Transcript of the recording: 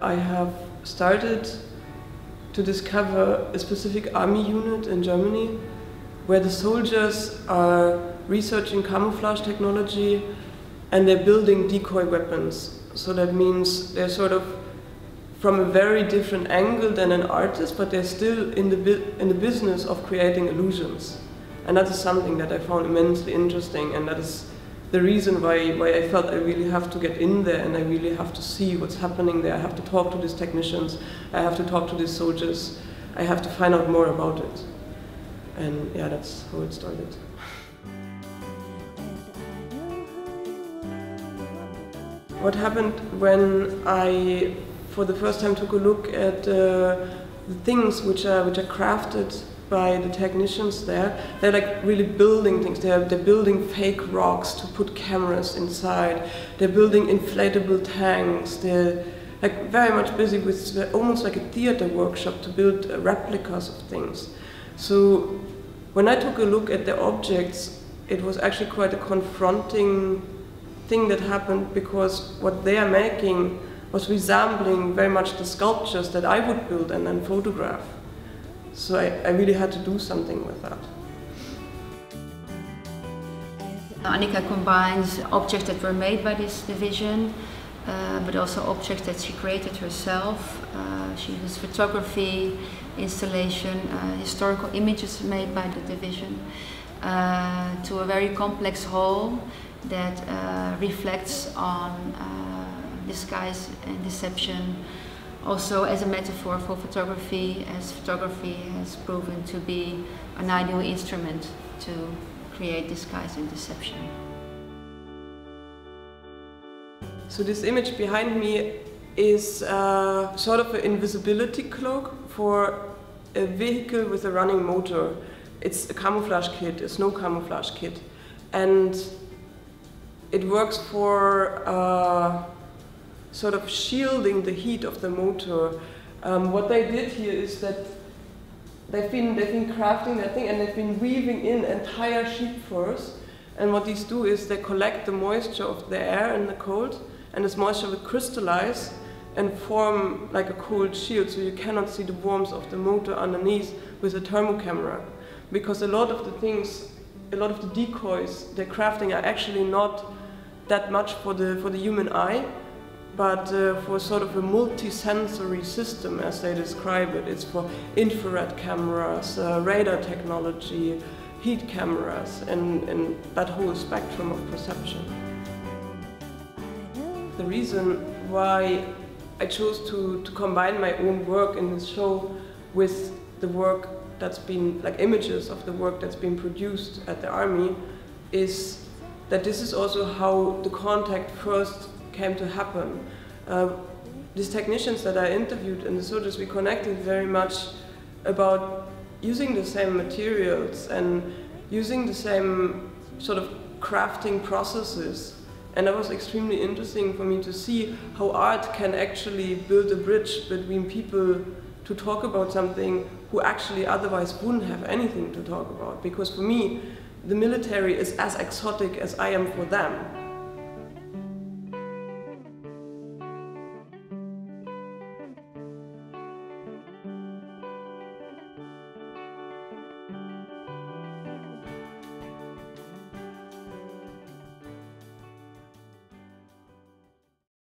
I have started to discover a specific army unit in Germany where the soldiers are researching camouflage technology and they're building decoy weapons. So that means they're sort of from a very different angle than an artist, but they're still in the business of creating illusions. And that is something that I found immensely interesting, and that is the reason why I felt I really have to get in there and I really have to see what's happening there. I have to talk to these technicians, I have to talk to these soldiers, I have to find out more about it. And yeah, that's how it started. What happened when I, for the first time, took a look at the things which are crafted by the technicians there. They're like really building things. They're building fake rocks to put cameras inside. They're building inflatable tanks. They're like very much busy with almost like a theater workshop to build replicas of things. So when I took a look at the objects, it was actually quite a confronting thing that happened, because what they are making was resembling very much the sculptures that I would build and then photograph. So I really had to do something with that. Anika combines objects that were made by this division, but also objects that she created herself. She uses photography, installation, historical images made by the division, to a very complex whole that reflects on disguise and deception, also as a metaphor for photography, as photography has proven to be an ideal instrument to create disguise and deception. So this image behind me is sort of an invisibility cloak for a vehicle with a running motor. It's a camouflage kit, a snow camouflage kit, and it works for sort of shielding the heat of the motor. What they did here is that they've been crafting that thing and they've been weaving in entire sheep furs. And what these do is they collect the moisture of the air and the cold, and this moisture will crystallize and form like a cold shield, so you cannot see the warmth of the motor underneath with a thermo camera. Because a lot of the things, a lot of the decoys they're crafting are actually not that much for the human eye, but for sort of a multi-sensory system, as they describe it. It's for infrared cameras, radar technology, heat cameras, and that whole spectrum of perception. The reason why I chose to combine my own work in this show with the work that's been, like images of the work that's been produced at the army, is that this is also how the contact first came to happen. These technicians that I interviewed and the soldiers, we connected very much about using the same materials and using the same sort of crafting processes. And that was extremely interesting for me to see how art can actually build a bridge between people to talk about something who actually otherwise wouldn't have anything to talk about. Because for me, the military is as exotic as I am for them.